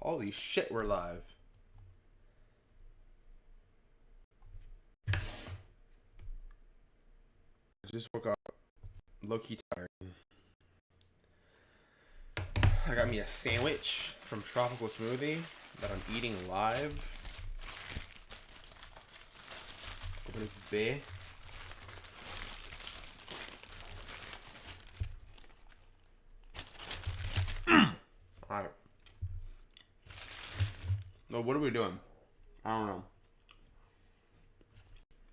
Holy shit, we're live. I just woke up low-key tired. I got me a sandwich from Tropical Smoothie that I'm eating live. Open this beer. Alright. No, what are we doing? I don't know.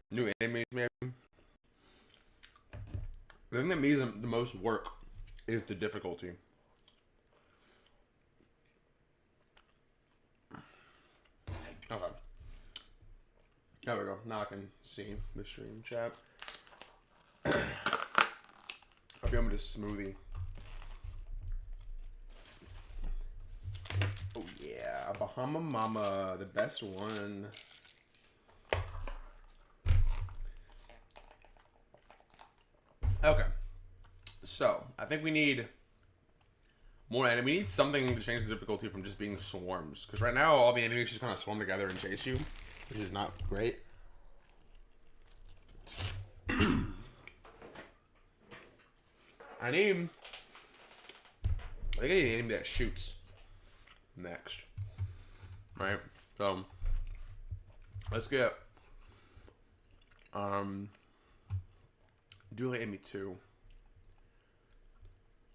New animes, maybe? The thing that makes the most work is the difficulty. Okay. There we go. Now I can see the stream chat. Hope you want me to smoothie. Oh yeah, Bahama Mama, the best one. Okay. So, I think we need more enemies. We need something to change the difficulty from just being swarms. Because right now, all the enemies just kind of swarm together and chase you, which is not great. I think I need an enemy that shoots next. Right? So, let's get, do like enemy 2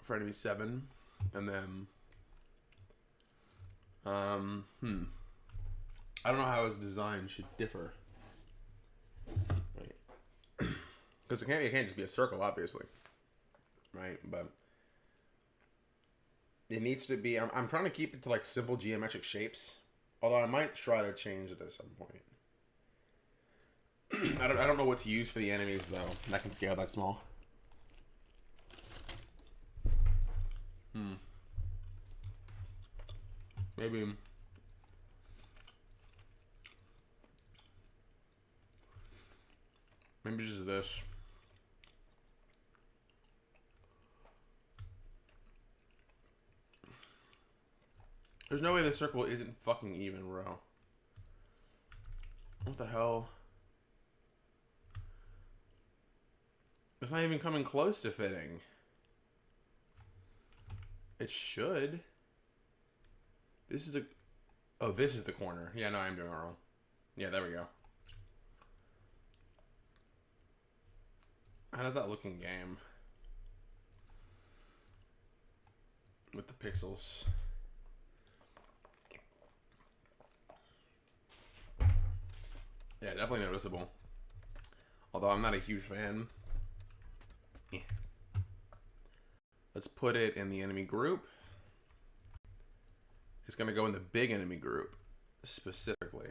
for enemy 7, and then, I don't know how his design should differ. Right? Because it can't just be a circle, obviously. Right? But it needs to be, I'm trying to keep it to like simple geometric shapes, although I might try to change it at some point. I don't know what to use for the enemies though that can scale that small. Maybe just this. There's no way this circle isn't fucking even, bro. What the hell? It's not even coming close to fitting. It should. This is a... Oh, this is the corner. Yeah, no, I'm doing it wrong. Yeah, there we go. How does that look in game? With the pixels. Yeah, definitely noticeable. Although I'm not a huge fan. Yeah. Let's put it in the enemy group. It's going to go in the big enemy group, specifically.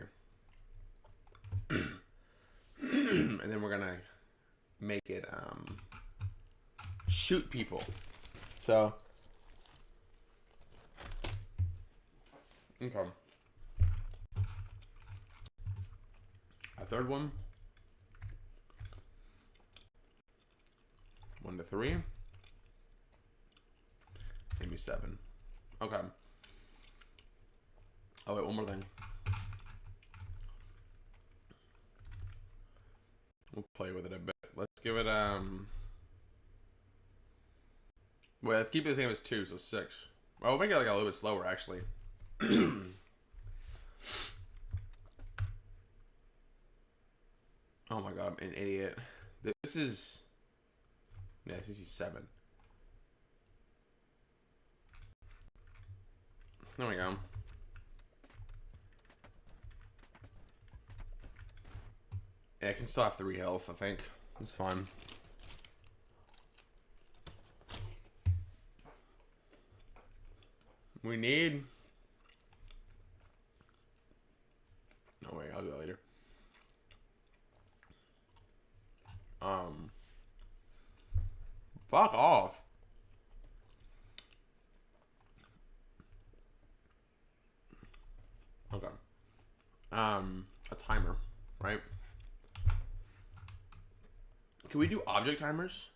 And then we're going to make it shoot people. So, okay. A third one. 1 to 3. Maybe 7. Okay. Oh wait, one more thing. We'll play with it a bit. Let's give it well, let's keep it the same as 2, so 6. Well, we'll make it like a little bit slower actually. Oh my god, I'm an idiot. This is... Yeah, this is 7. There we go. Yeah, I can still have 3 health, I think. It's fine. We need... No, wait, I'll do that later. Fuck off. Okay. A timer, right? Can we do object timers?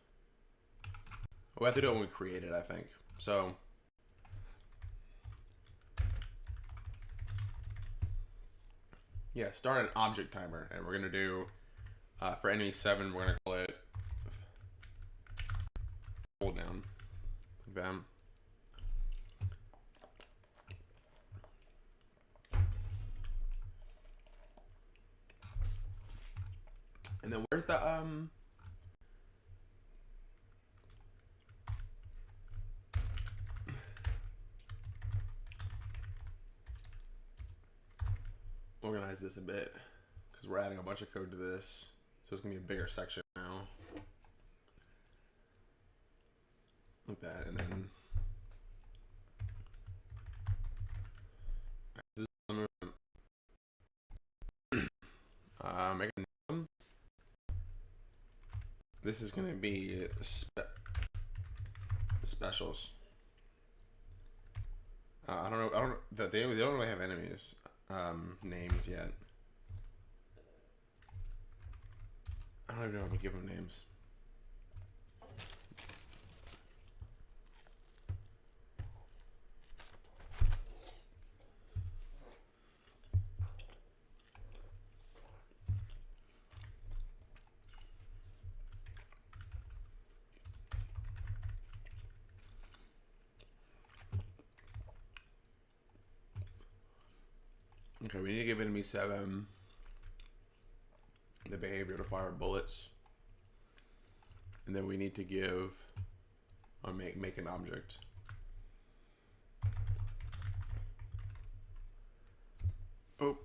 We have to do it when we create it, I think. So Yeah, start an object timer, and we're gonna do for enemy 7. We're gonna call it hold down. Bam. And then where's the organize this a bit because we're adding a bunch of code to this, so it's gonna be a bigger section now. Like that, and then this is the movement. Make a new one. This is gonna be specials. I don't know. They don't really have enemies names yet. I don't even know if we give them names. Okay, we need to give enemy 7 the behavior to fire bullets, and then we need to give or make an object. Oh,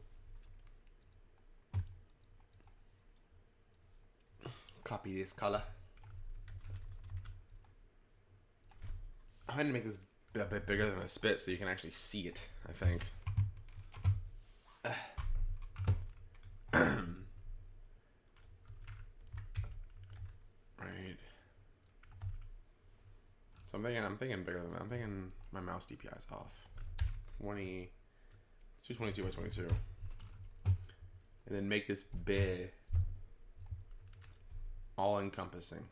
copy this color. I'm going to make this a bit bigger than a spit so you can actually see it, I think. Right. So I'm thinking bigger than that. I'm thinking my mouse DPI is off. 222 by 22. And then make this big, all encompassing.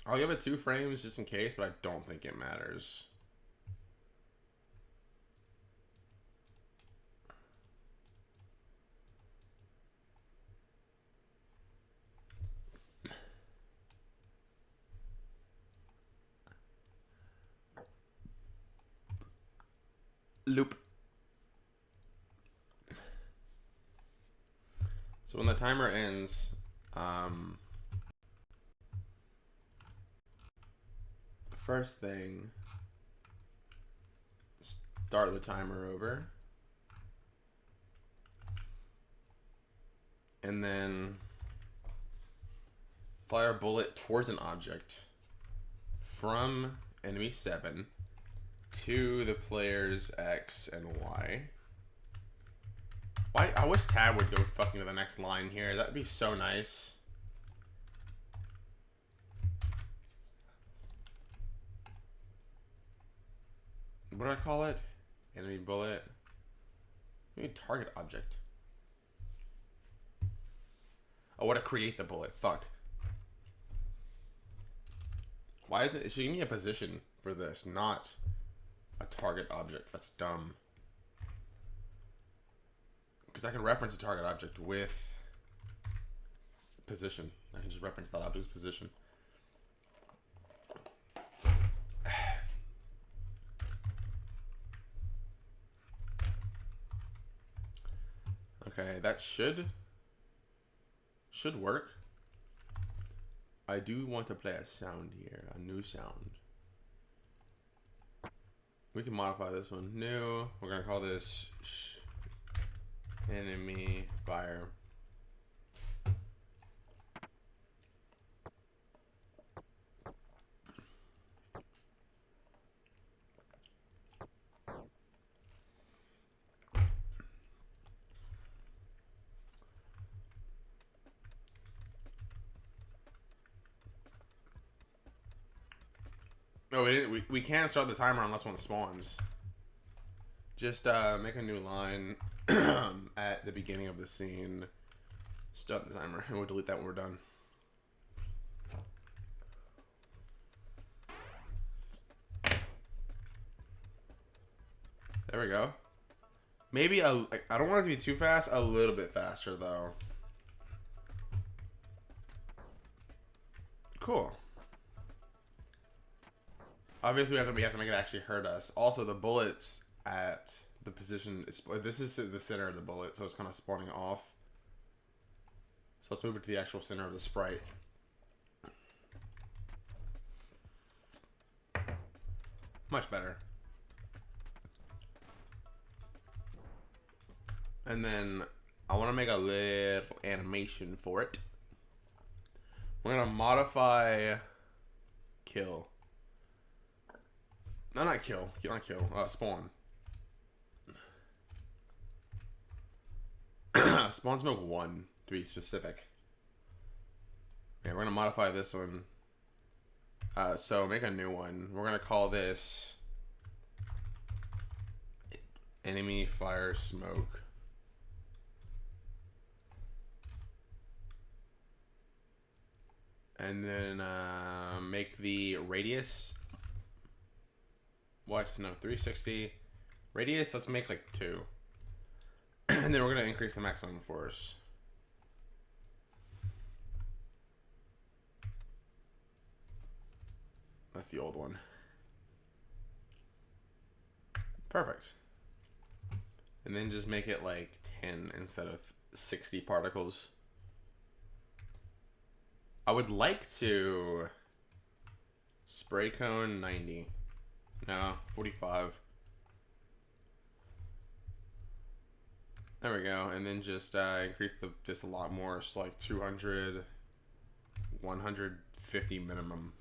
I'll give it 2 frames just in case, but I don't think it matters. Loop. So when the timer ends, first thing, start the timer over, and then fire a bullet towards an object from enemy 7 to the players X and Y. I wish Tab would go fucking to the next line here. That'd be so nice. What do I call it? Enemy bullet. Maybe target object. Oh, what to create the bullet? Fuck. Why is it? It should give me a position for this, not a target object. That's dumb. Because I can reference a target object with position. I can just reference that object's position. Okay, that should work. I do want to play a sound here, a new sound. We can modify this one. New. We're gonna call this enemy fire. Oh, we can't start the timer unless one spawns. Just make a new line at the beginning of the scene. Start the timer, and we'll delete that when we're done. There we go. Maybe I don't want it to be too fast. A little bit faster though. Cool. Obviously, we have to make it actually hurt us. Also, the bullets at the position. This is the center of the bullet, so it's kind of spawning off. So let's move it to the actual center of the sprite. Much better. And then I want to make a little animation for it. We're gonna modify kill. No, not kill. Not kill. Spawn. Spawn smoke 1 to be specific. Okay, we're gonna modify this one. So make a new one. We're gonna call this enemy fire smoke. And then make the radius. What? No, 360. Radius, let's make like 2. And then we're going to increase the maximum force. That's the old one. Perfect. And then just make it like 10 instead of 60 particles. I would like to spray cone 90. No, 45. There we go. And then just increase just a lot more. So like 200, 150 minimum.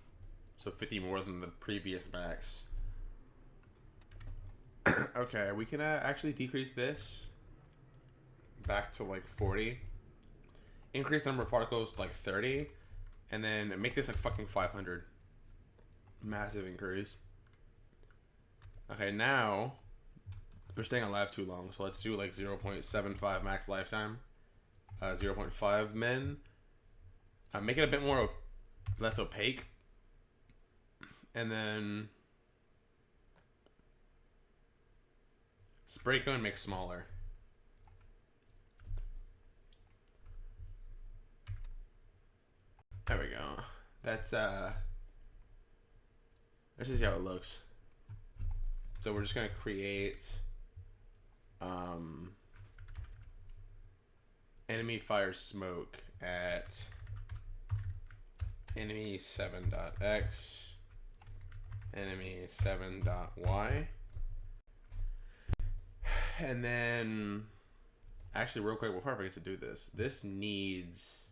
So 50 more than the previous max. Okay, we can actually decrease this back to like 40. Increase the number of particles to like 30. And then make this like fucking 500. Massive increase. Okay, now we're staying alive too long, so let's do like 0.75 max lifetime. 0.5 min. Make it a bit more less opaque. And then spray cone make smaller. There we go. That's let's just see how it looks. So we're just gonna create enemy fire smoke at enemy 7.x, enemy 7.y, and then actually real quick before I forget to do this, this needs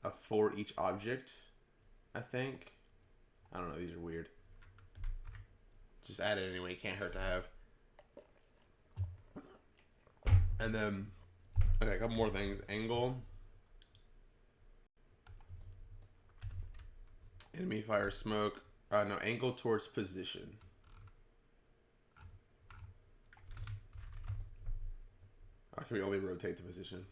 a for each object, I think. I don't know, these are weird. Just add it anyway, can't hurt to have. And then, okay, a couple more things. Angle. Enemy fire smoke. No, angle towards position. Or can we only rotate the position?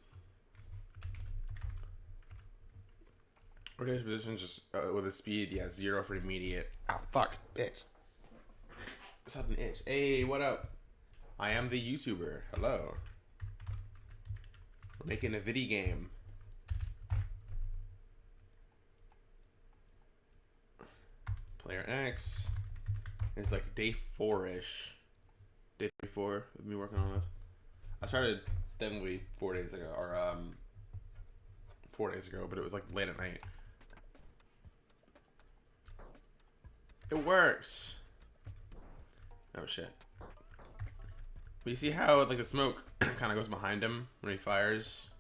Rotation position just with a speed, yeah, 0 for immediate. Oh, fuck, bitch. Something itch. Hey, what up? I am the YouTuber. Hello. We're making a video game. Player X. It's like day 4-ish. Day 4 of me working on this. I started definitely 4 days ago, or 4 days ago, but it was like late at night. It works. Oh shit. But you see how like the smoke kind of goes behind him when he fires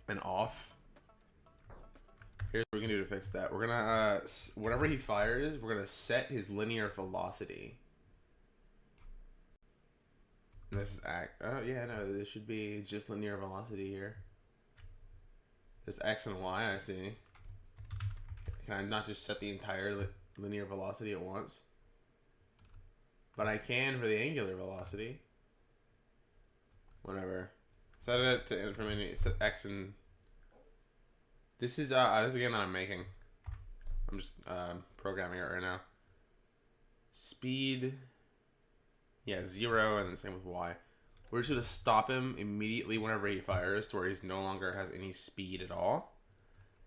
and off? Here's what we can do to fix that. We're gonna whenever he fires, we're gonna set his linear velocity. And this is oh yeah, no, this should be just linear velocity here. There's X and Y, I see. Can I not just set the entire linear velocity at once? But I can for the angular velocity. Whatever. Set it to set X and this is a game that I'm making. I'm just programming it right now. Speed. Yeah, 0, and then same with Y. We're just gonna stop him immediately whenever he fires, to where he's no longer has any speed at all.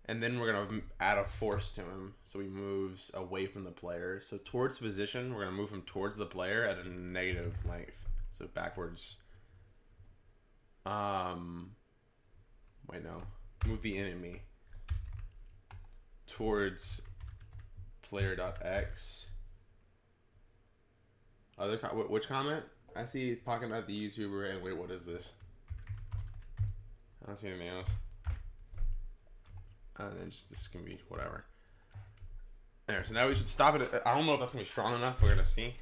And then we're gonna add a force to him, so he moves away from the player. So towards position, we're gonna move him towards the player at a negative length. So backwards. Wait, no. Move the enemy towards player.x. Which comment? I see Pocket Nut the YouTuber, and wait, what is this? I don't see anything else. And then just this can be whatever. There, so now we should stop it. I don't know if that's gonna be strong enough. We're gonna see.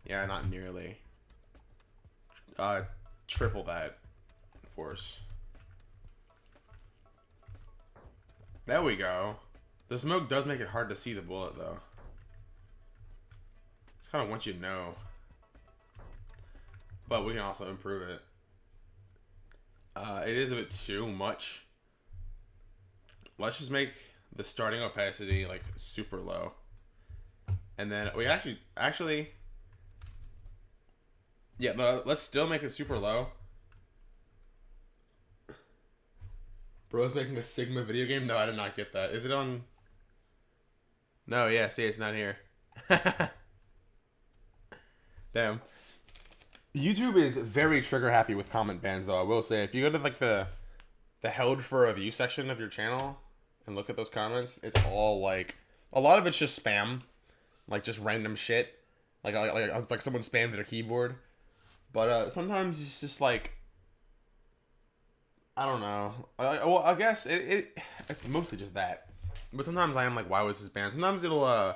Yeah, not nearly. Triple that force. There we go. The smoke does make it hard to see the bullet, though. It's kind of once you know. But we can also improve it. It is a bit too much. Let's just make the starting opacity like super low. And then we actually yeah, no, let's still make it super low. Bro's making a Sigma video game? No, I did not get that. Is it on? No, yeah, see, it's not here. Damn. YouTube is very trigger happy with comment bans, though. I will say, if you go to like the held for a view section of your channel and look at those comments, it's all like a lot of it's just spam, like just random shit, like someone spammed their keyboard. But sometimes it's just like, I don't know. Well, I guess it's mostly just that. But sometimes I am like, why was this banned? Sometimes it'll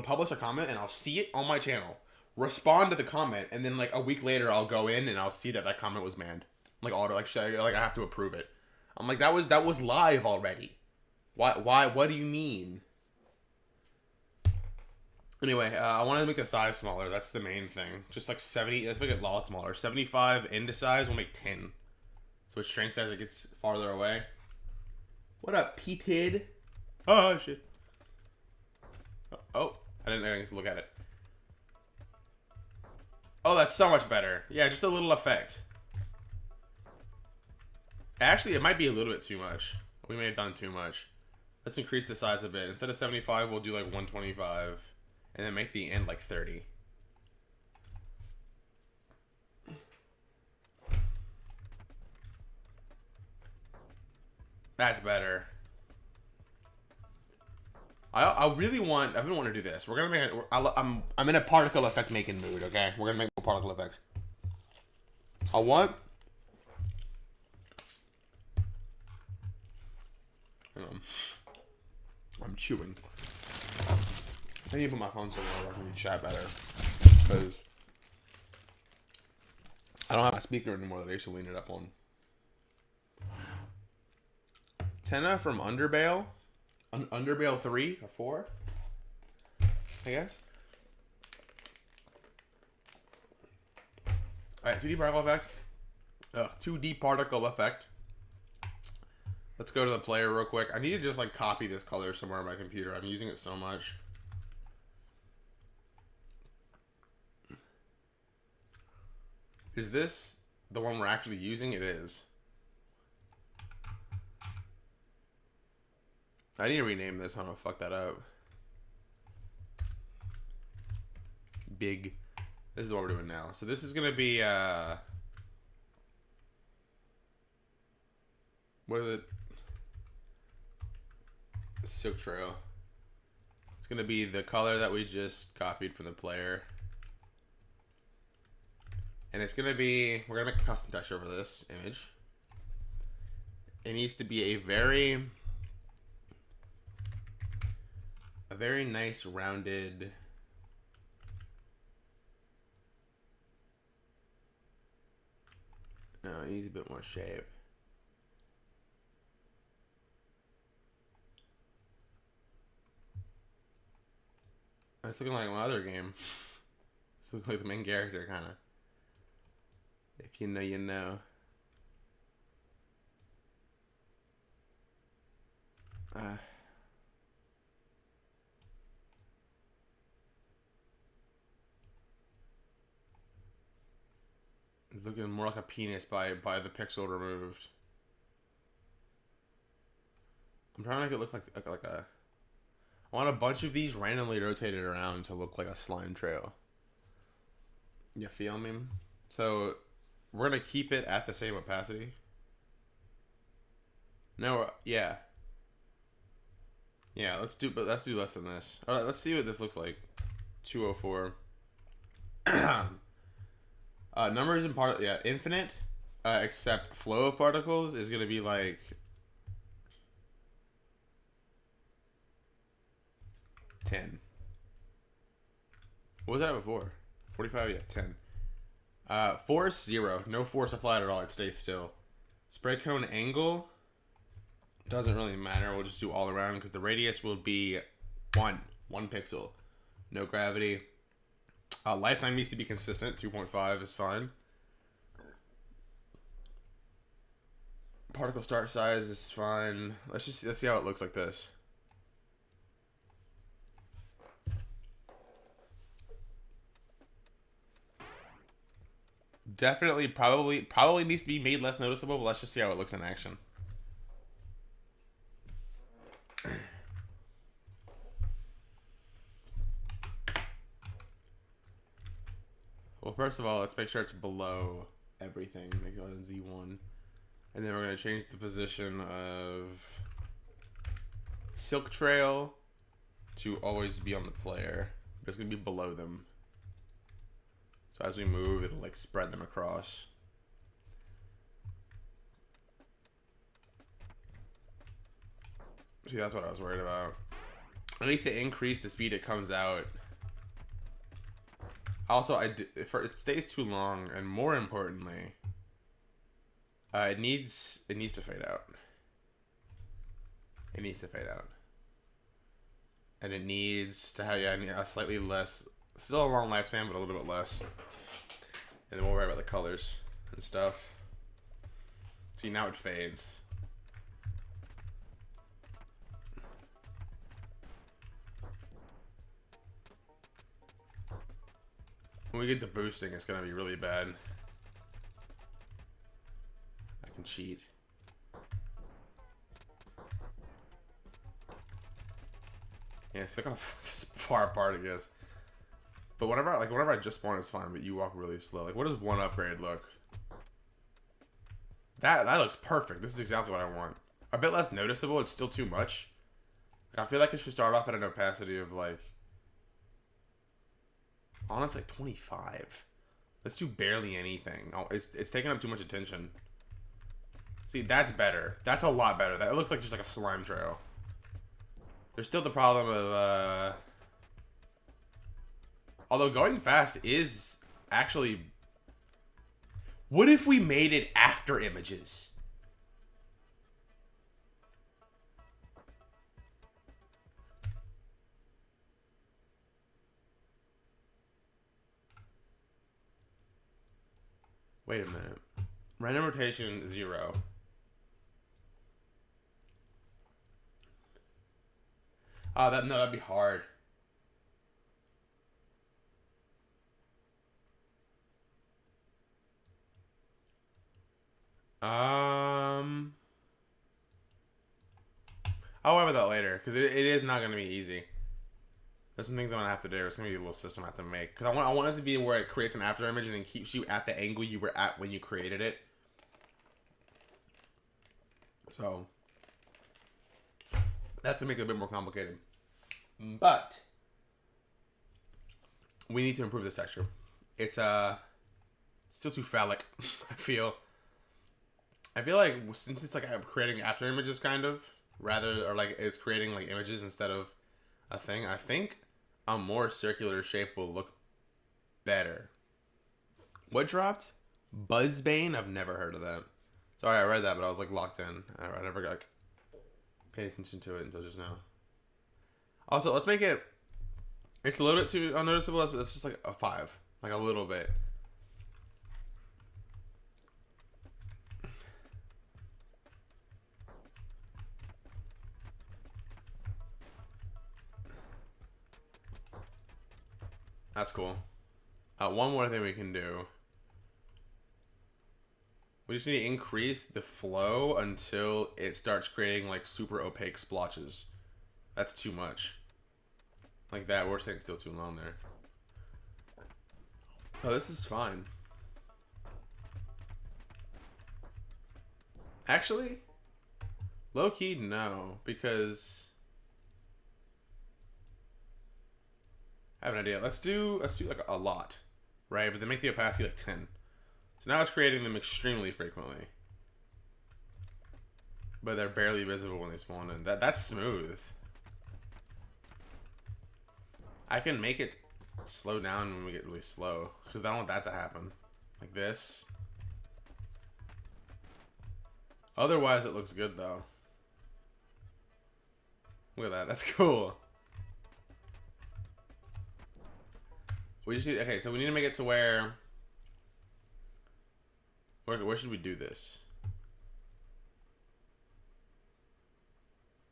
publish a comment and I'll see it on my channel, respond to the comment, and then like a week later I'll go in and I'll see that comment was banned. Like I have to approve it. I'm like, that was live already. Why? What do you mean? Anyway, I want to make the size smaller. That's the main thing. Just like 70. Let's make it a lot smaller. 75 into size will make 10. So it shrinks as it gets farther away. What up, P-Tid? Oh, shit. Oh, I didn't get to look at it. Oh, that's so much better. Yeah, just a little effect. Actually, it might be a little bit too much. We may have done too much. Let's increase the size a bit. Instead of 75, we'll do like 125. And then make the end like 30. That's better. I've been wanting to do this. We're gonna make it. I'm in a particle effect making mood. Okay, we're gonna make more particle effects. I want. I'm chewing. I need to put my phone somewhere where I can chat better, because I don't have my speaker anymore that I used to lean it up on. Tenna from Underbale. Underbale 3 or 4, I guess. Alright, 2D particle effect. 2D particle effect. Let's go to the player real quick. I need to just like copy this color somewhere on my computer. I'm using it so much. Is this the one we're actually using? It is. I need to rename this. I don't know, fuck that up. Big. This is what we're doing now. So this is gonna be what is it? Silk Trail. It's gonna be the color that we just copied from the player. And it's gonna be, we're gonna make a custom texture over this image. It needs to be a very nice rounded no, it needs a bit more shape. It's looking like my other game. It's looking like the main character, kind of. If you know, you know. looking more like a penis by the pixel removed. I'm trying to make it look like a. I want a bunch of these randomly rotated around to look like a slime trail. You feel me? So we're gonna keep it at the same opacity. No, yeah. Yeah, let's do less than this. All right, let's see what this looks like. 204. Numbers in part, yeah, infinite, except flow of particles is gonna be like 10. What was that before? 45, yeah, 10. Force 0, no force applied at all. It stays still. Spread cone angle doesn't really matter. We'll just do all around because the radius will be one pixel. No gravity. Lifetime needs to be consistent. 2.5 is fine. Particle start size is fine. Let's see how it looks like this. Definitely, probably needs to be made less noticeable, but let's just see how it looks in action. Well, first of all, let's make sure it's below everything. Make it on Z1. And then we're going to change the position of Silk Trail to always be on the player. It's going to be below them. So as we move, it'll like spread them across. See, that's what I was worried about. I need to increase the speed it comes out. Also, if it stays too long, and more importantly, it needs to fade out. It needs to fade out, and it needs to have a slightly less, still a long lifespan, but a little bit less. And then we'll worry about the colors and stuff. See, now it fades. When we get to boosting, it's gonna be really bad. I can cheat. Yeah, see, look how far apart it is. But whenever I just spawn, it's fine. But you walk really slow. Like, what does one upgrade look? That looks perfect. This is exactly what I want. A bit less noticeable. It's still too much. I feel like it should start off at an opacity of like, honestly, like 25. Let's do barely anything. Oh, it's taking up too much attention. See, that's better. That's a lot better. That looks like just like a slime trail. There's still the problem of although going fast is actually. What if we made it after images? Wait a minute. Random rotation 0. Oh, that'd be hard. I'll worry about that later because it is not going to be easy. There's some things I'm gonna have to do. It's gonna be a little system I have to make because I want it to be where it creates an after image and then keeps you at the angle you were at when you created it. So that's gonna make it a bit more complicated. But we need to improve this texture. It's still too phallic. I feel like since it's like I'm creating after images kind of rather or like it's creating like images instead of a thing. I think a more circular shape will look better. What dropped? Buzzbane? I've never heard of that. Sorry, I read that, but I was like locked in. I never got paid attention to it until just now. Also, let's make it. It's a little bit too unnoticeable. That's just like a 5, like a little bit. That's cool. One more thing we can do. We just need to increase the flow until it starts creating like super opaque splotches. That's too much. Like that, we're staying still too long there. Oh, this is fine. Actually, low key, no, because I have an idea. Let's do like a lot, right? But then make the opacity like 10. So now it's creating them extremely frequently, but they're barely visible when they spawn in. That's smooth. I can make it slow down when we get really slow, because I don't want that to happen. Like this. Otherwise, it looks good though. Look at that. That's cool. We just need, okay, so we need to make it to where should we do this?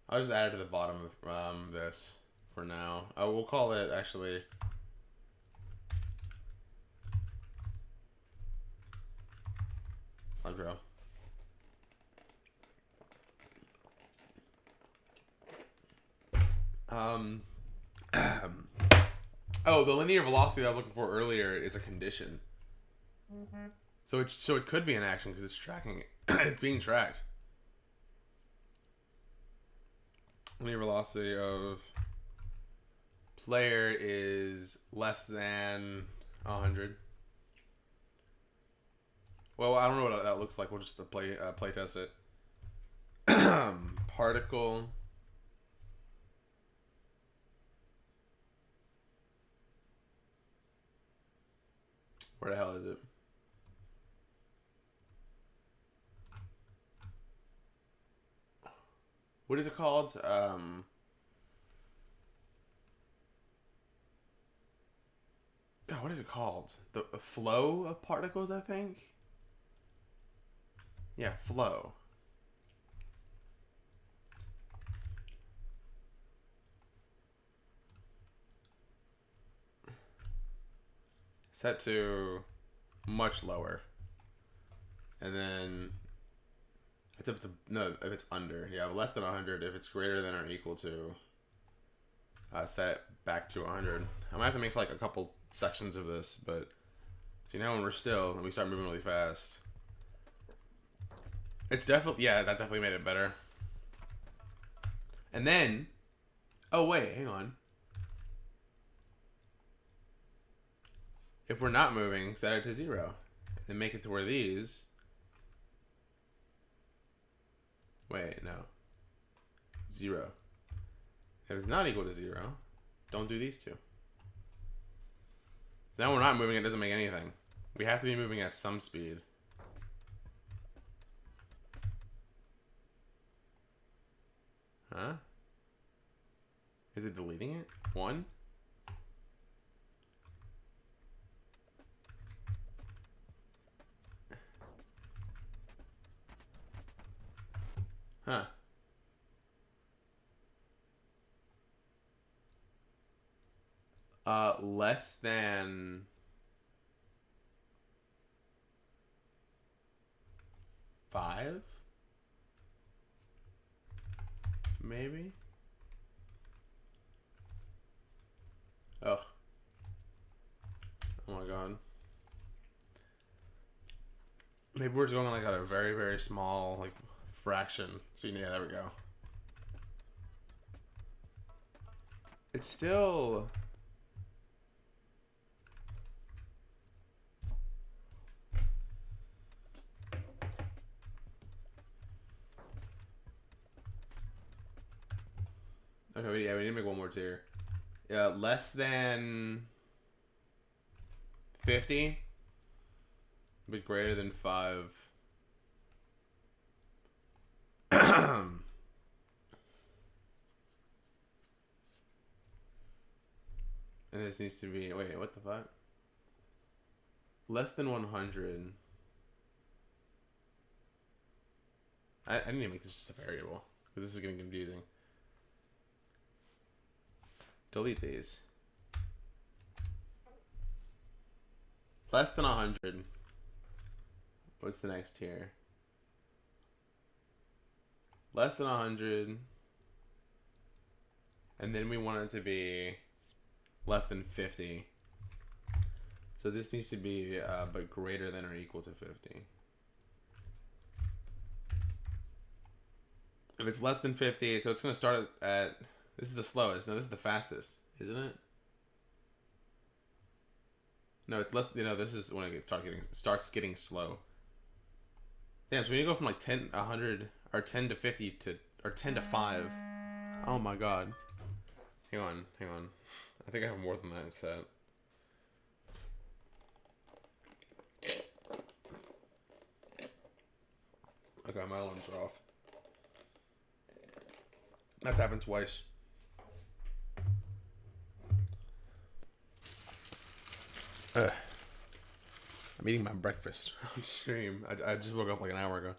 I'll just add it to the bottom of this for now. We'll call it actually slime trail. Oh, the linear velocity I was looking for earlier is a condition. So it could be an action because it's tracking it. It's being tracked. Linear velocity of player is less than 100. Well, I don't know what that looks like. We'll just play test it. Particle. Where the hell is it? What is it called? What is it called? The flow of particles, I think? Yeah, flow. Set to much lower. And then it's up to, no, if it's under. Yeah, less than 100. If it's greater than or equal to, set it back to 100. I might have to make like a couple sections of this, but see now when we're still and we start moving really fast, it's definitely, yeah, that definitely made it better. And then, oh wait, hang on. If we're not moving, set it to 0 and make it to where these, wait, no, 0. If it's not equal to 0, don't do these two. Now we're not moving, it doesn't make anything. We have to be moving at some speed. Huh? Is it deleting it? 1? Huh. Less than 5? Maybe? Ugh. Oh my god. Maybe we're just going like at a very, very small like fraction. So yeah, there we go. It's still, okay, yeah, we need to make one more tier. Yeah, less than 50, but greater than 5. And this needs to be, wait, what the fuck? Less than 100. I need to make this just a variable, because this is getting confusing. Delete these. Less than 100. What's the next tier? Less than 100. And then we want it to be less than 50. So this needs to be but greater than or equal to 50. If it's less than 50, so it's going to start at, this is the slowest. No, this is the fastest, isn't it? No, it's less, this is when it starts getting slow. Damn, so we need to go from like 10, 100, or 10 to 50 to, or 10 to 5. Oh my god. Hang on. I think I have more than that set. Okay, my alarms are off. That's happened twice. I'm eating my breakfast on stream. I just woke up like an hour ago.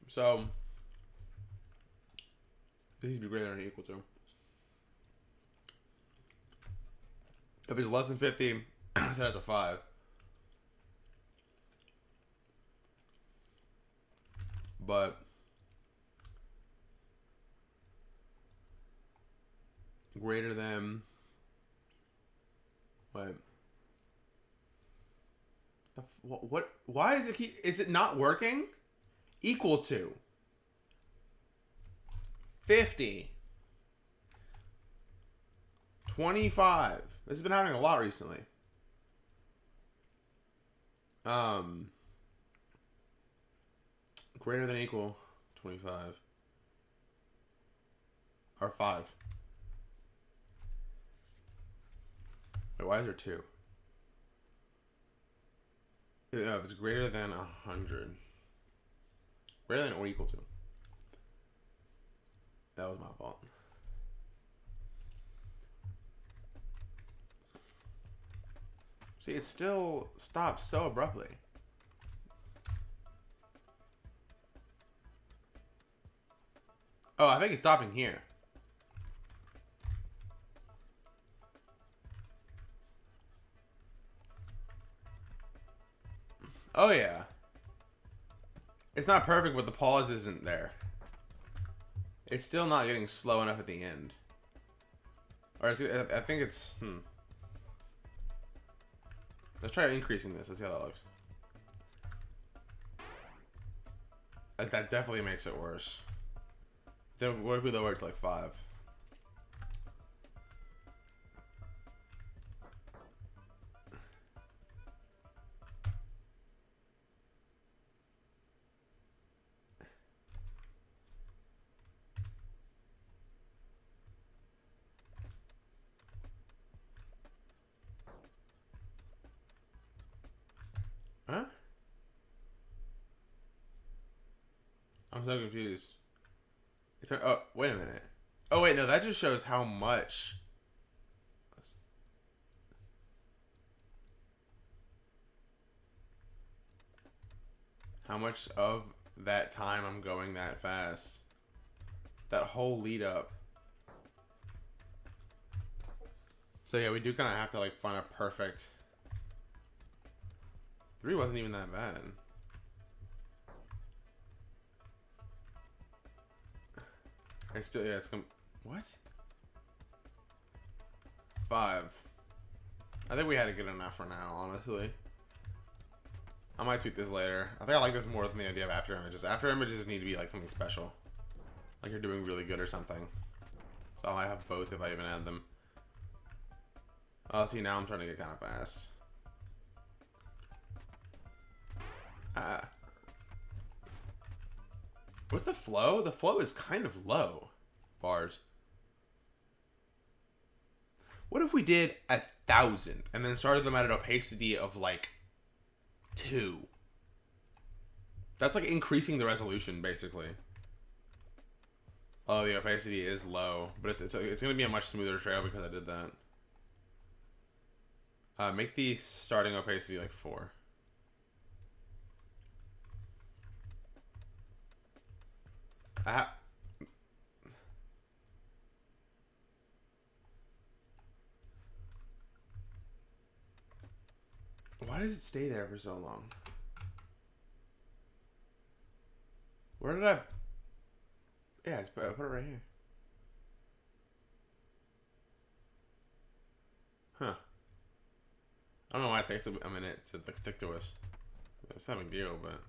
So, this needs to be greater than or equal to. If it's less than 50, set it to 5. But greater than what? Why is it? Is it not working? Equal to 50, 25. This has been happening a lot recently. Greater than or equal 25 or 5. Wait, why is there 2? Yeah, if it's greater than 100. Greater than or equal to. That was my fault. See, it still stops so abruptly. Oh, I think it's stopping here. Oh, yeah. It's not perfect, but the pause isn't there. It's still not getting slow enough at the end. Or I think it's... Let's try increasing this. Let's see how that looks. Like, that definitely makes it worse. Then what if we lower it to like 5? Huh? I'm so confused. Oh, wait a minute. Oh, wait, no, that just shows how much. How much of that time I'm going that fast. That whole lead up. So yeah, we do kind of have to like find a perfect. 3 wasn't even that bad. I still, yeah, it's what? 5. I think we had it good enough for now, honestly. I might tweet this later. I think I like this more than the idea of after images. After images need to be like something special. Like you're doing really good or something. So I have both if I even add them. Oh, see, now I'm trying to get kind of fast. What's the flow? The flow is kind of low. Bars. What if we did 1,000 and then started them at an opacity of like 2? That's like increasing the resolution, basically. Oh, the opacity is low, but it's going to be a much smoother trail because I did that. Make the starting opacity like 4. Why does it stay there for so long? Where did I... Yeah, I put it right here. Huh. I don't know why it takes a minute to like stick to us. It's not a big deal, but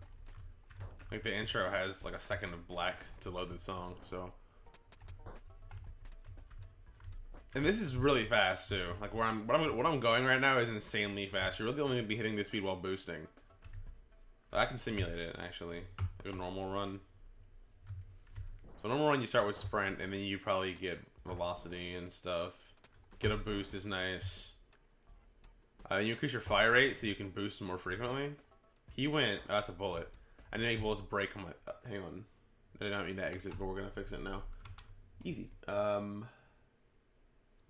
like the intro has like a second of black to load the song, so. And this is really fast too. Like what I'm going right now is insanely fast. You're really only gonna be hitting this speed while boosting. But I can simulate it actually. Like a normal run. So normal run you start with sprint and then you probably get velocity and stuff. Get a boost is nice. You increase your fire rate so you can boost more frequently. He went. Oh, that's a bullet. I didn't make bullets break on my. Hang on. I did not mean to exit, but we're gonna fix it now. Easy.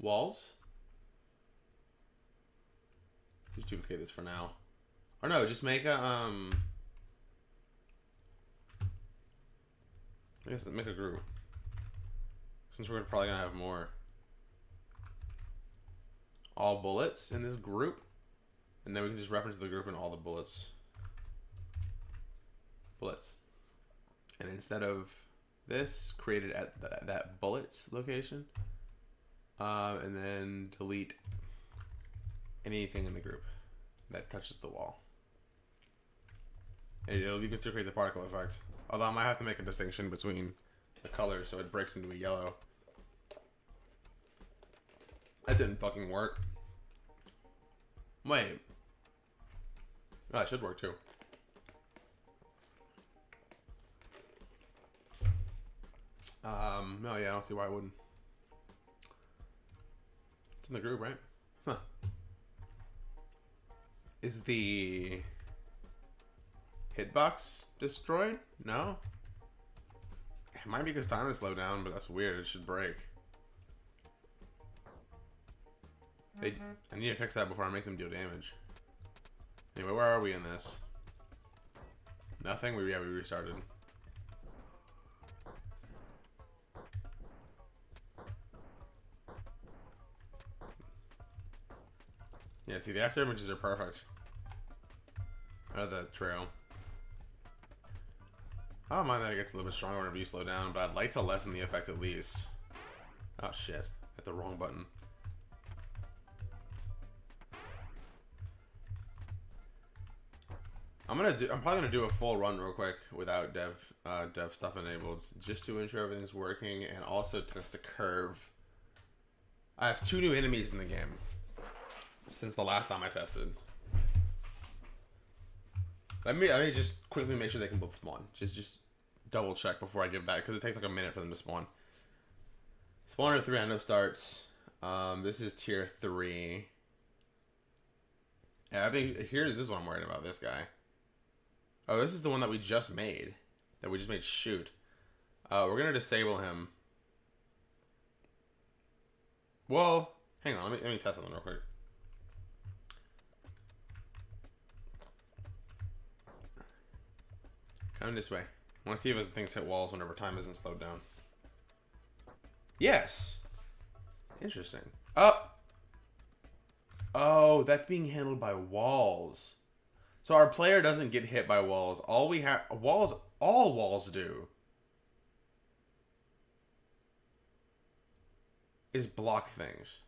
Walls. Just duplicate this for now. Or no, just make a I guess make a group. Since we're probably gonna have more. All bullets in this group. And then we can just reference the group and all the bullets. Bullets. And instead of this, create it at that bullets location. And then delete anything in the group that touches the wall. And you can still create the particle effect. Although I might have to make a distinction between the colors so it breaks into a yellow. That didn't fucking work. Wait. Oh, it should work too. No, yeah, I don't see why it wouldn't. It's in the group, right? Huh. Is the hitbox destroyed? No? It might be because time is slowed down, but that's weird. It should break. I need to fix that before I make them deal damage. Anyway, where are we in this? Nothing? We restarted. Yeah, see, the after images are perfect. Out of the trail. I don't mind that it gets a little bit stronger whenever you slow down, but I'd like to lessen the effect at least. Oh shit, hit the wrong button. I'm probably gonna do a full run real quick without dev stuff enabled, just to ensure everything's working and also test the curve. I have 2 new enemies in the game since the last time I tested. Let me just quickly make sure they can both spawn. Just double check before I give that because it takes like a minute for them to spawn. Spawner 3 random starts. This is tier 3. Yeah, I think this is what I'm worried about. This guy. Oh, this is the one that we just made. Shoot. We're gonna disable him. Well, hang on. Let me test something real quick. Come this way. I want to see if things hit walls whenever time isn't slowed down. Yes. Interesting. Oh, that's being handled by walls. So our player doesn't get hit by walls. All walls do is block things.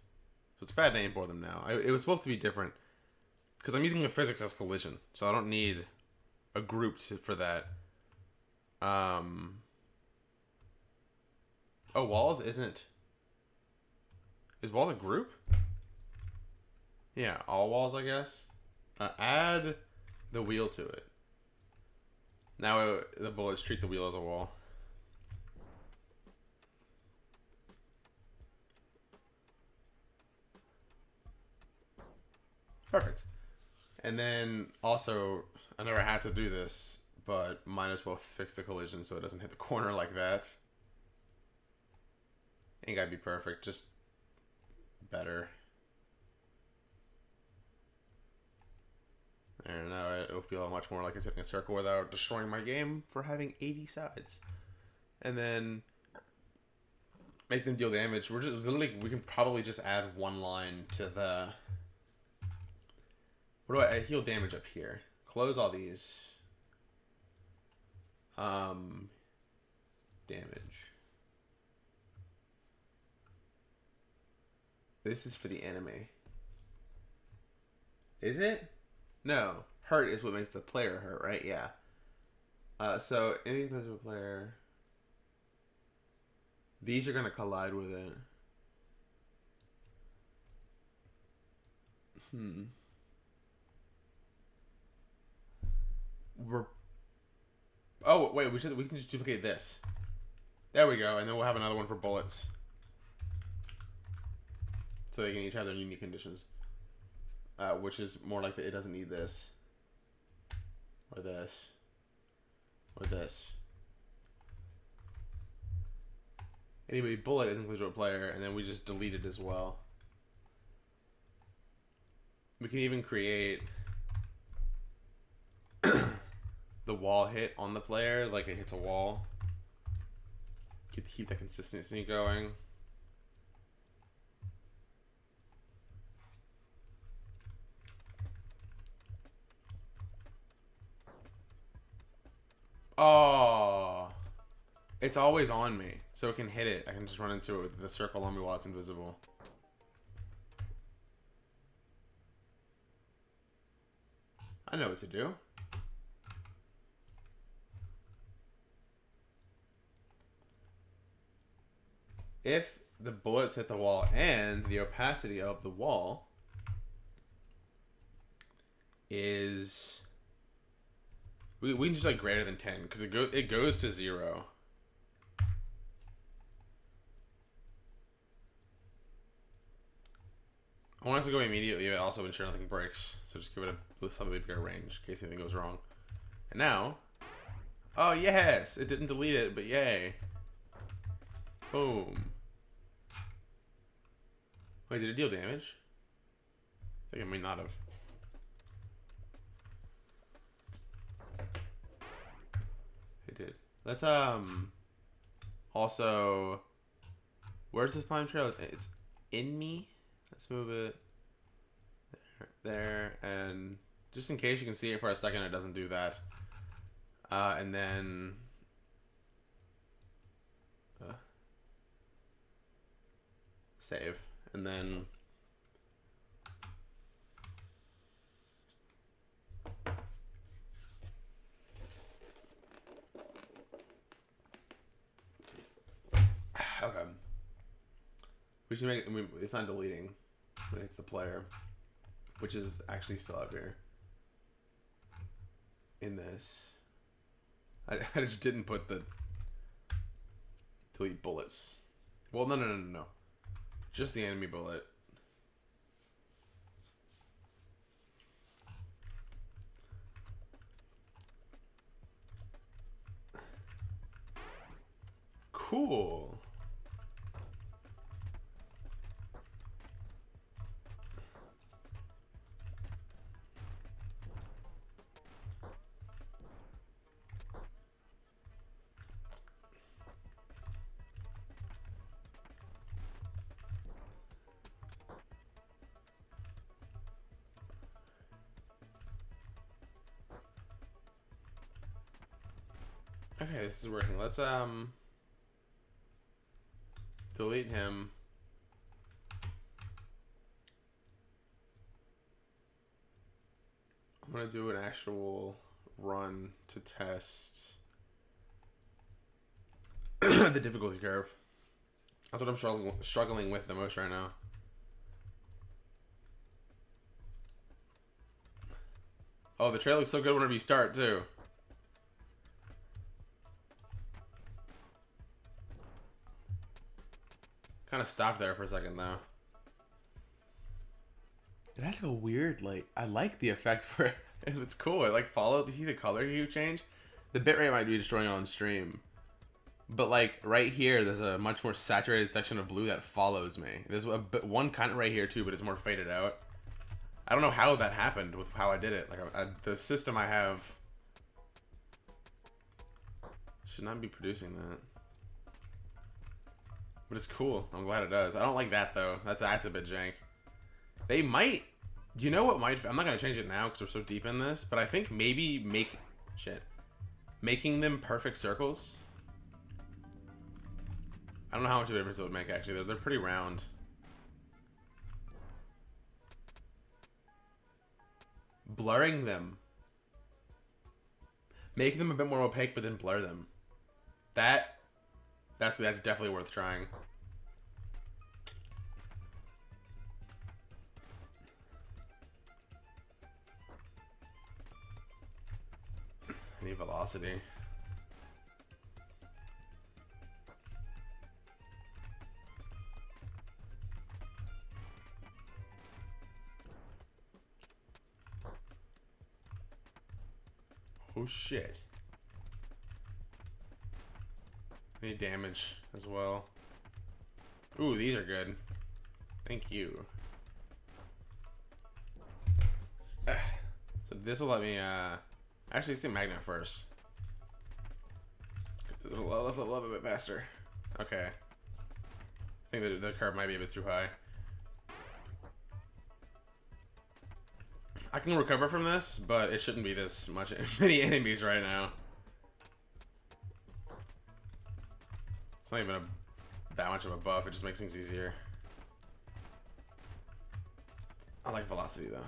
So it's a bad name for them now. It was supposed to be different because I'm using the physics as collision, so I don't need a group for that. Oh, walls isn't. Is walls a group? Yeah, all walls, I guess. Add the wheel to it. Now the bullets treat the wheel as a wall. Perfect. And then also, I never had to do this, but might as well fix the collision so it doesn't hit the corner like that. Ain't gotta be perfect, just better. And now it'll feel much more like it's hitting a circle without destroying my game for having 80 sides. And then make them deal damage. We can probably just add one line to the What do I heal damage up here? Close all these. Damage. This is for the enemy. Is it? No. Hurt is what makes the player hurt, right? Yeah. So anything close to a player. These are gonna collide with it. We're. Oh wait, we can just duplicate this. There we go, and then we'll have another one for bullets. So they can each have their unique conditions. Which is more like it doesn't need this. Or this. Or this. Anyway, bullet is included to a player, and then we just delete it as well. We can even create the wall hit on the player, like it hits a wall. Keep that consistency going. Oh, it's always on me, so it can hit it. I can just run into it with the circle on me while it's invisible. I know what to do. If the bullets hit the wall and the opacity of the wall is... We can just like greater than 10 because it goes to 0. I want us to go immediately, but also ensure nothing breaks. So just give it a slightly bigger range in case anything goes wrong. And now, oh yes, it didn't delete it, but yay! Boom. Wait, did it deal damage? I think it may not have. It did. Let's also, where's the slime trail? It's in me. Let's move it there, and just in case you can see it for a second, it doesn't do that. And then save, and then okay. We should make it. It's not deleting when it's the player, which is actually still up here in this. I just didn't put the delete bullets. Well, no. Just the enemy bullet. Cool. Okay, this is working. Let's delete him. I'm gonna do an actual run to test the difficulty curve. That's what I'm struggling with the most right now. Oh, the trail looks so good whenever you start too. Kind of stopped there for a second though. It has like a weird, like, I like the effect where it's cool. It like follows. You see the color hue change? The bitrate might be destroying on stream. But like right here, there's a much more saturated section of blue that follows me. There's one kind of right here too, but it's more faded out. I don't know how that happened with how I did it. Like the system I have should not be producing that. But it's cool. I'm glad it does. I don't like that though. That's a bit jank. They might You know what might... I'm not going to change it now because we're so deep in this, but I think maybe making them perfect circles. I don't know how much of a difference it would make, actually. They're pretty round. Blurring them. Make them a bit more opaque, but then blur them. That's definitely worth trying. I need velocity. Oh shit. I need damage as well. Ooh, these are good. Thank you. So this will let me actually let's do magnet first. Let's level up a bit faster. Okay. I think the curve might be a bit too high. I can recover from this, but it shouldn't be this many enemies right now. It's not even that much of a buff. It just makes things easier. I like velocity though.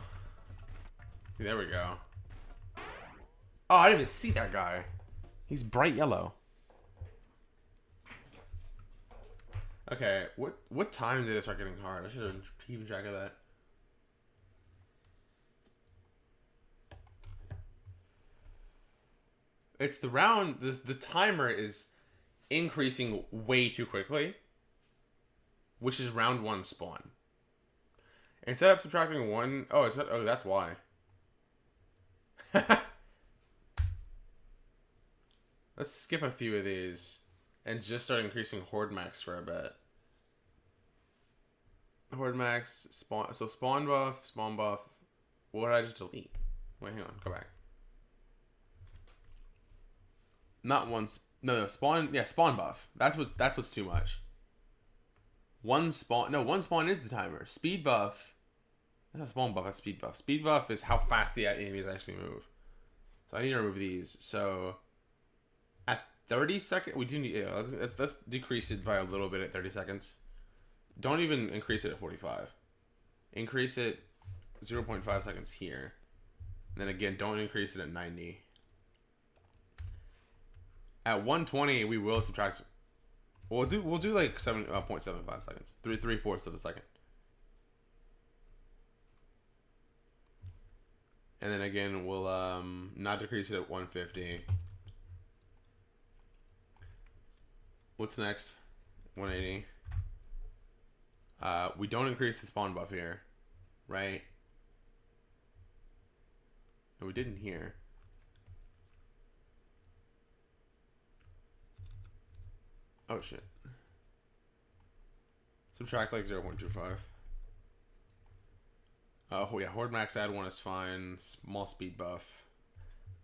There we go. Oh, I didn't even see that guy. He's bright yellow. Okay, what time did it start getting hard? I should have keeping track of that. It's the round. The timer is increasing way too quickly, which is round 1 spawn. Instead of subtracting 1, oh, that's why. Let's skip a few of these and just start increasing Horde Max for a bit. Horde Max, spawn. So spawn buff, spawn buff. What did I just delete? Wait, hang on. Go back. Not once. No, spawn. Yeah, spawn buff. That's what's too much. One spawn. No, one spawn is the timer. Speed buff. That's not spawn buff. That's speed buff. Speed buff is how fast the enemies actually move. So I need to remove these. So at 30 seconds, we do need. Yeah, let's decrease it by a little bit at 30 seconds. Don't even increase it at 45. Increase it 0.5 seconds here. And then again, don't increase it at 90. At 120, we will subtract. We'll do like 7.75 seconds, 3/4 of a second, and then again we'll not decrease it at 150. What's next? 180. We don't increase the spawn buff here, right? No, we didn't here. Oh shit. Subtract like 0.25. Oh yeah, Horde Max add 1 is fine. Small speed buff.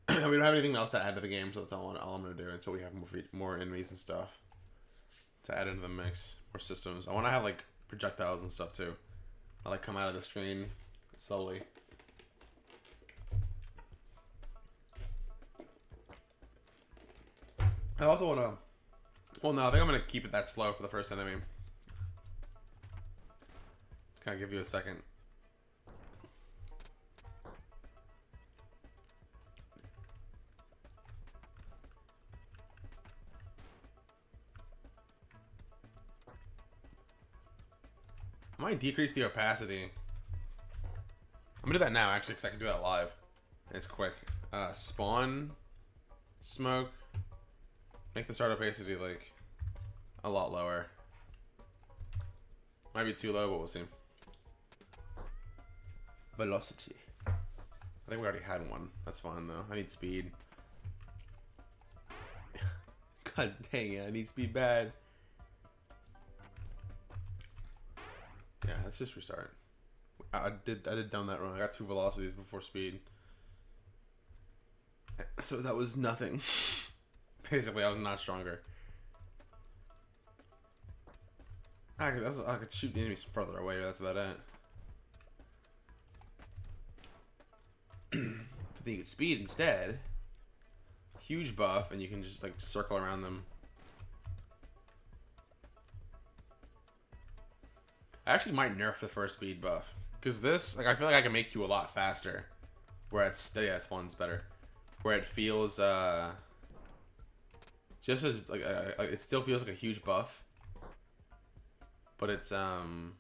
We don't have anything else to add to the game, so that's all I'm gonna do until we have more enemies and stuff to add into the mix. More systems. I want to have like projectiles and stuff too. I like come out of the screen slowly. I also want to. Well, no, I think I'm going to keep it that slow for the first enemy. Can I give you a second? I might decrease the opacity. I'm going to do that now, actually, because I can do that live. It's quick. Spawn. Smoke. Make the start opacity like a lot lower. Might be too low, but we'll see. Velocity. I think we already had one. That's fine though. I need speed. God dang it, I need speed bad. Yeah, let's just restart. I did down that wrong. I got 2 velocities before speed. So that was nothing. Basically, I was not stronger. I could shoot the enemies from further away, but that's about it. But then you get speed instead. Huge buff, and you can just like circle around them. I actually might nerf the first speed buff. Because this, like, I feel like I can make you a lot faster. Where it's, yeah, it spawns better. Where it feels, just as, like, it still feels like a huge buff. But it's, not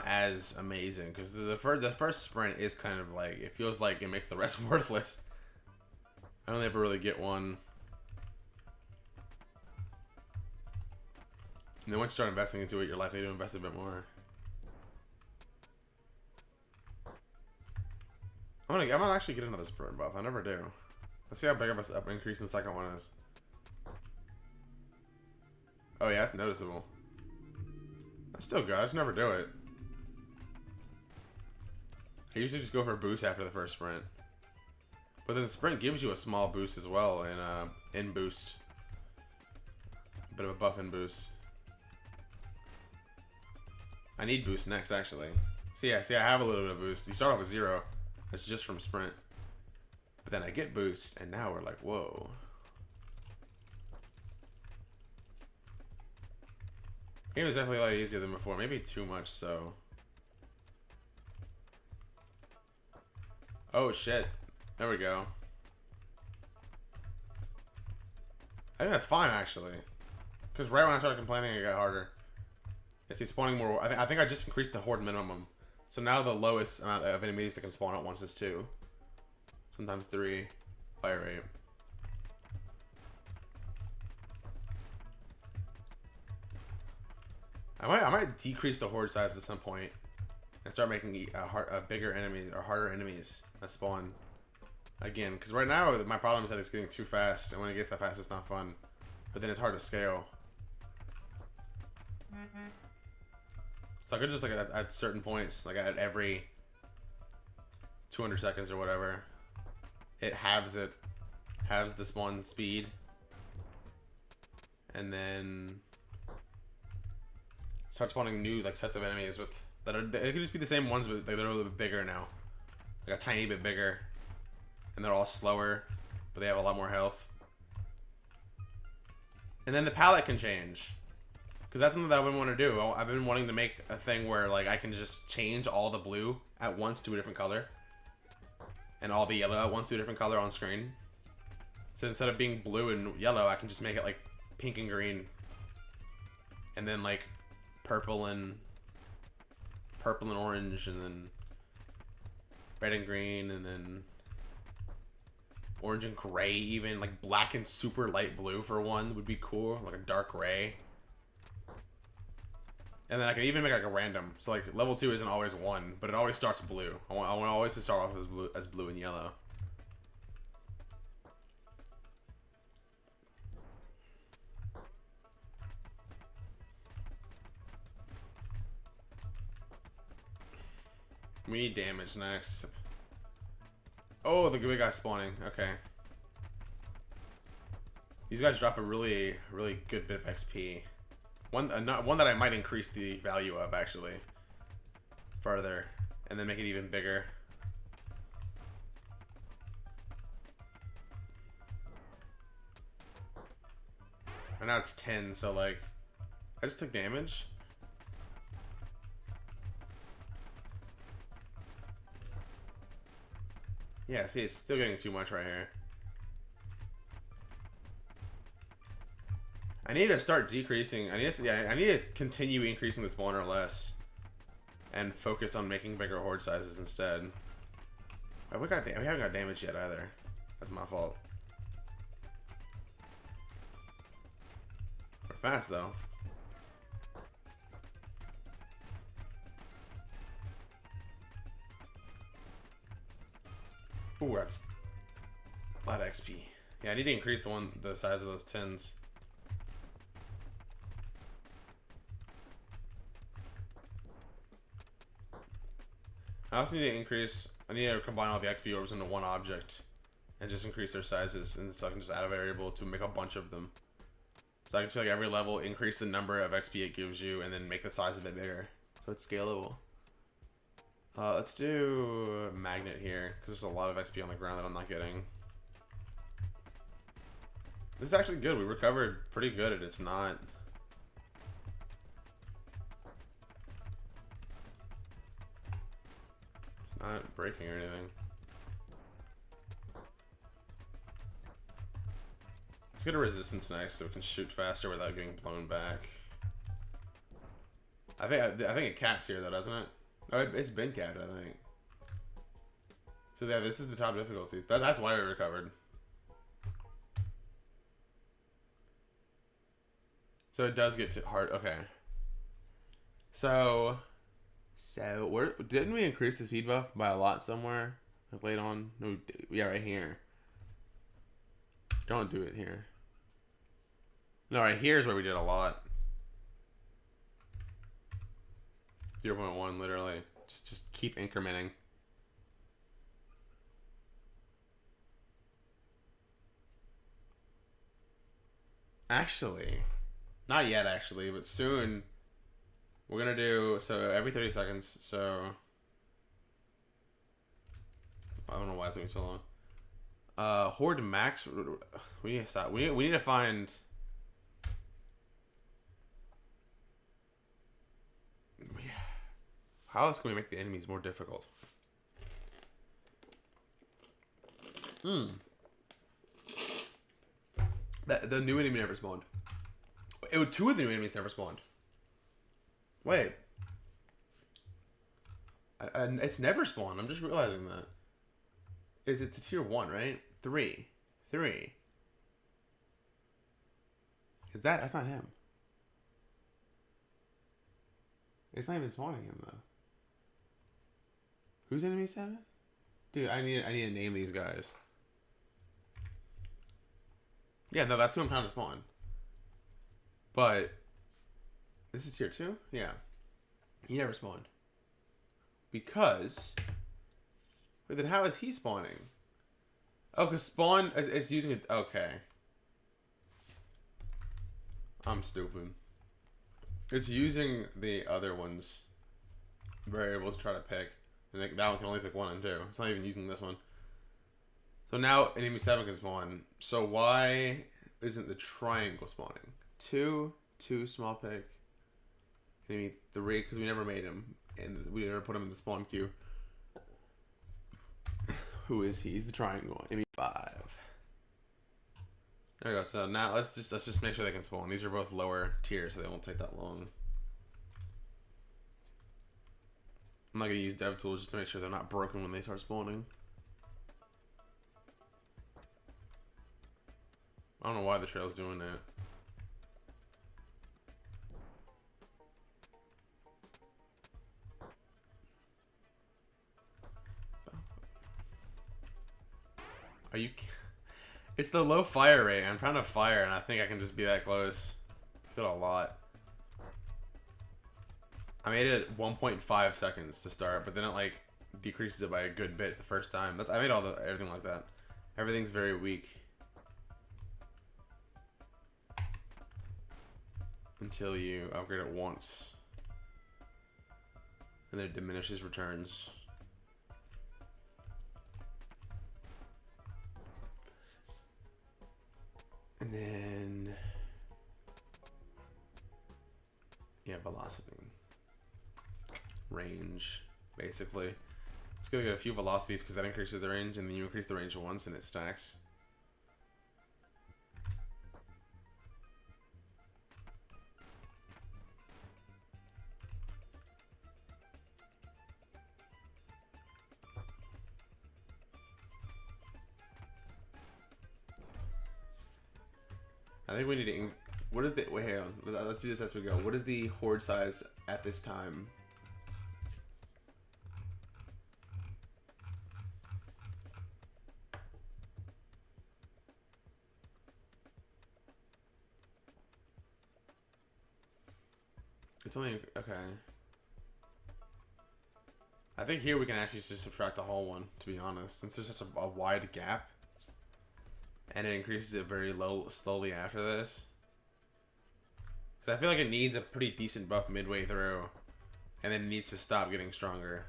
as amazing. Because the first sprint is kind of like, it feels like it makes the rest worthless. I don't ever really get one. And then once you start investing into it, you're likely to invest a bit more. I might actually get another sprint buff. I never do. Let's see how big of an increase the second one is. Oh yeah, that's noticeable. That's still good. I just never do it. I usually just go for a boost after the first sprint. But then the sprint gives you a small boost as well in boost. A bit of a buff in boost. I need boost next, actually. See, I have a little bit of boost. You start off with 0. That's just from sprint. But then I get boost, and now we're like, whoa. Game is definitely a lot easier than before. Maybe too much, so. Oh, shit. There we go. I think that's fine, actually. Because right when I started complaining, it got harder. Is he spawning more? I think I just increased the horde minimum. So now the lowest amount of enemies that can spawn at once is 2. Sometimes 3. Fire rate. I might decrease the horde size at some point and start making bigger enemies or harder enemies that spawn again. Because right now my problem is that it's getting too fast, and when it gets that fast, it's not fun. But then it's hard to scale. So I could just like at certain points, like at every 200 seconds or whatever, it halves the spawn speed, and then start spawning new like sets of enemies they could just be the same ones, but they're a little bit bigger now, like a tiny bit bigger, and they're all slower, but they have a lot more health. And then the palette can change. Because that's something that I've been wanting to do. I've been wanting to make a thing where like I can just change all the blue at once to a different color. And all the yellow at once to a different color on screen. So instead of being blue and yellow, I can just make it like pink and green. And then like purple and orange, and then red and green, and then orange and gray even. Like black and super light blue for one would be cool. Like a dark gray. And then I can even make like a random. So like level 2 isn't always 1, but it always starts blue. I want always to start off as blue and yellow. We need damage next. Oh, the big guy's spawning. Okay. These guys drop a really good bit of XP. One that I might increase the value of, actually, further, and then make it even bigger. And now it's 10, so like, I just took damage. Yeah, see, it's still getting too much right here. I need to start decreasing. I need to continue increasing the spawner less, and focus on making bigger horde sizes instead. Oh, we haven't got damage yet either. That's my fault. We're fast though. Ooh, that's a lot of XP. Yeah, I need to increase the size of those tins. I also need to combine all the XP orbs into one object and just increase their sizes, and so I can just add a variable to make a bunch of them. So I can feel like every level increase the number of XP it gives you and then make the size of it bigger. So it's scalable. Let's do magnet here, because there's a lot of XP on the ground that I'm not getting. This is actually good. We recovered pretty good, and it's not... It's not breaking or anything. Let's get a resistance next so we can shoot faster without getting blown back. I think it caps here though, doesn't it? Oh, it's been capped, I think. So yeah, this is the top difficulties. That's why we recovered. So it does get hard. Okay. So didn't we increase the speed buff by a lot somewhere? Like late on? No, yeah, right here. Don't do it here. No, right here is where we did a lot. 0.1, literally. Just keep incrementing. Actually, not yet actually, but soon we're gonna do, so every 30 seconds, so I don't know why it's taking so long. Horde max, we need to stop. We need to find... How else can we make the enemies more difficult? The new enemy never spawned. Two of the new enemies never spawned. Wait. It's never spawned. I'm just realizing that. It's a tier 1, right? 3. Is that... That's not him. It's not even spawning him, though. Who's enemy 7? Dude, I need to name these guys. Yeah, no, that's who I'm trying to spawn. But this is tier 2? Yeah. He never spawned. Because... Wait, then how is he spawning? Oh, because spawn is using it... Okay. I'm stupid. It's using the other one's variables to try to pick. And that one can only pick 1 and 2. It's not even using this one. So now enemy 7 can spawn. So why isn't the triangle spawning? 2 small pick. Enemy 3, because we never made him. And we never put him in the spawn queue. Who is he? He's the triangle. Enemy 5. There we go. So now let's just make sure they can spawn. These are both lower tiers, so they won't take that long. I'm not gonna use dev tools just to make sure they're not broken when they start spawning. I don't know why the trail's doing that. Are you... It's the low fire rate. I'm trying to fire and I think I can just be that close. Got a lot. I made it at 1.5 seconds to start, but then it like decreases it by a good bit the first time. I made everything like that. Everything's very weak. Until you upgrade it once. And then it diminishes returns. And then... Yeah, velocity. Range, basically. It's gonna get a few velocities because that increases the range, and then you increase the range once and it stacks. I think we need to... What is the... Wait, hang on. Let's do this as we go. What is the horde size at this time? It's only... Okay. I think here we can actually just subtract the whole one, to be honest. Since there's such a wide gap. And it increases it very slowly after this. Because I feel like it needs a pretty decent buff midway through. And then it needs to stop getting stronger.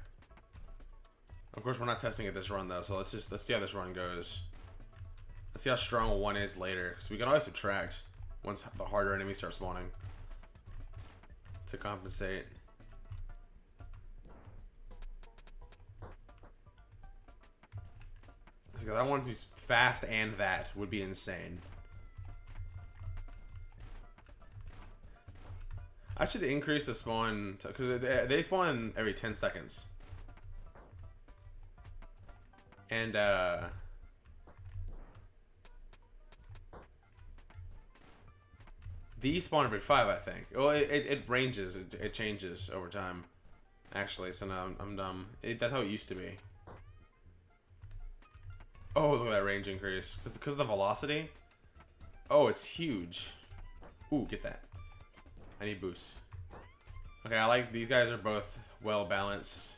Of course, we're not testing it this run though, so let's see how this run goes. Let's see how strong one is later, because we can always subtract once the harder enemies start spawning to compensate. So I want it to be fast, and that would be insane. I should increase the spawn because they spawn every 10 seconds. And these spawn every 5, I think. Well, it ranges, it changes over time. Actually, so now I'm dumb. That's how it used to be. Oh, look at that range increase. Because of the velocity? Oh, it's huge. Ooh, get that. I need boost. Okay, I like these guys are both well balanced.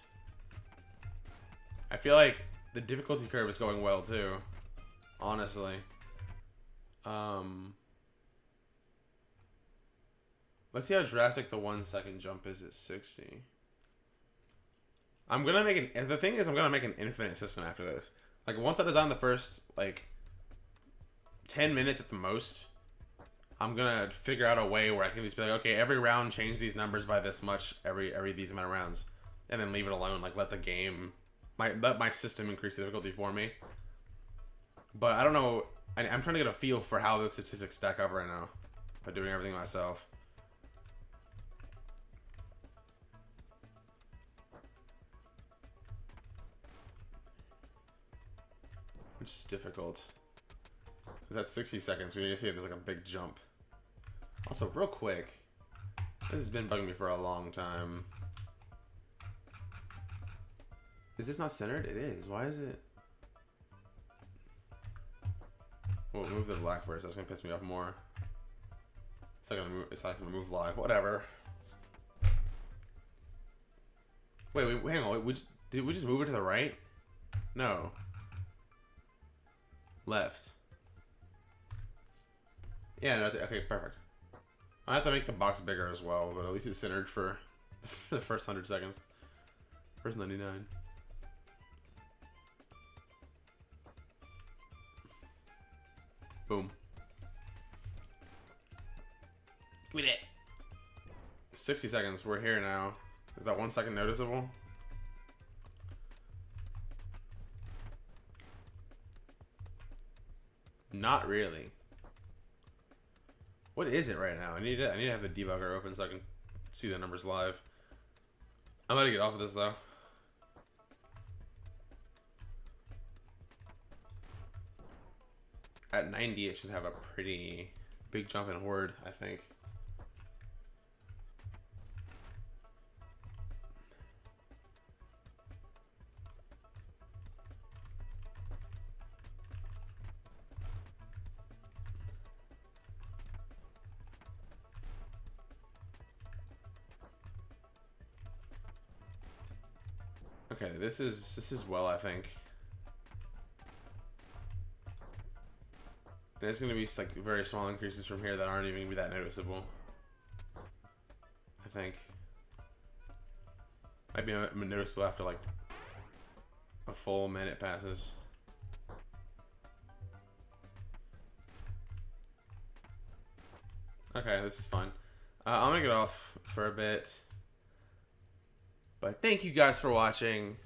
I feel like the difficulty curve is going well too. Honestly. Let's see how drastic the 1 second jump is at 60. I'm gonna make the thing is I'm gonna make an infinite system after this. Like once I design the first like 10 minutes at the most, I'm gonna figure out a way where I can just be like, okay, every round change these numbers by this much every these amount of rounds, and then leave it alone. Like let the game, let my system increase the difficulty for me. But I don't know. I'm trying to get a feel for how those statistics stack up right now by doing everything myself. Which is difficult. Because that's 60 seconds. We need to see if there's like a big jump. Also, real quick. This has been bugging me for a long time. Is this not centered? It is. Why is it? We'll move the black first. That's gonna piss me off more. It's not gonna move. It's not gonna move live. Whatever. Wait, hang on. Did we just move it to the right? No. Left. Yeah. No, okay. Perfect. I have to make the box bigger as well, but at least it's centered for the first 100 seconds. First 99. Boom. Give me that. 60 seconds. We're here now. Is that 1 second noticeable? Not really. What is it right now? I need to have the debugger open so I can see the numbers live. I'm about to get off of this though. At 90, it should have a pretty big jump in horde, I think. Okay, this is well, I think. There's gonna be like very small increases from here that aren't even gonna be that noticeable. I think. Might be noticeable after like a full minute passes. Okay, this is fine. I'm gonna get off for a bit. But thank you guys for watching.